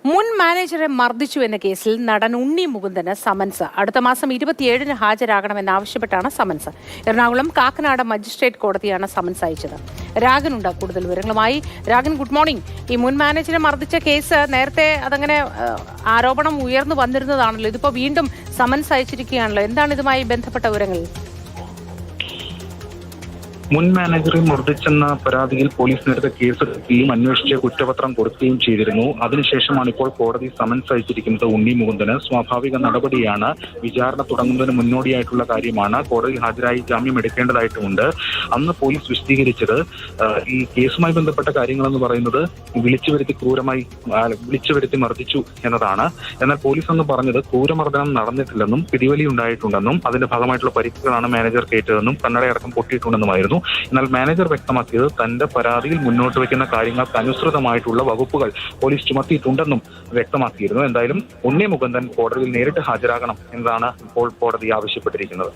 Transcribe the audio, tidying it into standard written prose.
മുൻ മാനേജറെ മർദ്ദിച്ചു എന്ന കേസിൽ നടൻ ഉണ്ണി മുകുന്ദന് സമൻസ്. അടുത്ത മാസം 27-ന് ഹാജരാകണമെന്നാവശ്യപ്പെട്ടാണ് സമൻസ്. എറണാകുളം കാക്കനാട് മജിസ്ട്രേറ്റ് കോടതിയാണ് സമൻസ് അയച്ചത്. രാഗനുണ്ട് കൂടുതൽ വിവരങ്ങളുമായി. Ragan, good morning. ഈ മുൻ മാനേജറെ മർദ്ദിച്ച കേസ് നേരത്തെ അതങ്ങനെ ആരോപണം ഉയർന്നു വന്നിരുന്നതാണല്ലോ. ഇതിപ്പോ വീണ്ടും സമൻസ് അയച്ചിരിക്കുകയാണല്ലോ. എന്താണ് ഇതുമായി ബന്ധപ്പെട്ട വിവരങ്ങൾ? മുൻ മാനേജറെ മർദ്ദിച്ചെന്ന പരാതിയിൽ പോലീസ് നേരത്തെ കേസെടുക്കുകയും അന്വേഷിച്ച് കുറ്റപത്രം കൊടുക്കുകയും ചെയ്തിരുന്നു. അതിനുശേഷമാണ് ഇപ്പോൾ കോടതി സമൻസ് അയച്ചിരിക്കുന്നത് ഉണ്ണി മുകുന്ദന്. സ്വാഭാവിക നടപടിയാണ്. വിചാരണ തുടങ്ങുന്നതിന് മുന്നോടിയായിട്ടുള്ള കാര്യമാണ്. കോടതിയിൽ ഹാജരായി ജാമ്യം എടുക്കേണ്ടതായിട്ടുമുണ്ട്. അന്ന് പോലീസ് വിശദീകരിച്ചത് ഈ കേസുമായി ബന്ധപ്പെട്ട കാര്യങ്ങളെന്ന് പറയുന്നത് വിളിച്ചു വരുത്തി മർദ്ദിച്ചു എന്നതാണ്. എന്നാൽ പോലീസ് അന്ന് പറഞ്ഞത് ക്രൂരമർദ്ദനം നടന്നിട്ടില്ലെന്നും പിടിവലി ഉണ്ടായിട്ടുണ്ടെന്നും അതിന്റെ ഭാഗമായിട്ടുള്ള പരിക്കുകളാണ് മാനേജർ കേറ്റതെന്നും കണ്ണടയടക്കം പൊട്ടിയിട്ടുണ്ടെന്നുമായിരുന്നു. എന്നാൽ മാനേജർ വ്യക്തമാക്കിയത് തന്റെ പരാതിയിൽ മുന്നോട്ട് വയ്ക്കുന്ന കാര്യങ്ങൾക്ക് അനുസൃതമായിട്ടുള്ള വകുപ്പുകൾ പോലീസ് ചുമത്തിയിട്ടുണ്ടെന്നും വ്യക്തമാക്കിയിരുന്നു. എന്തായാലും ഉണ്ണി മുകുന്ദൻ കോടതിയിൽ നേരിട്ട് ഹാജരാകണം എന്നതാണ് ഇപ്പോൾ കോടതി ആവശ്യപ്പെട്ടിരിക്കുന്നത്.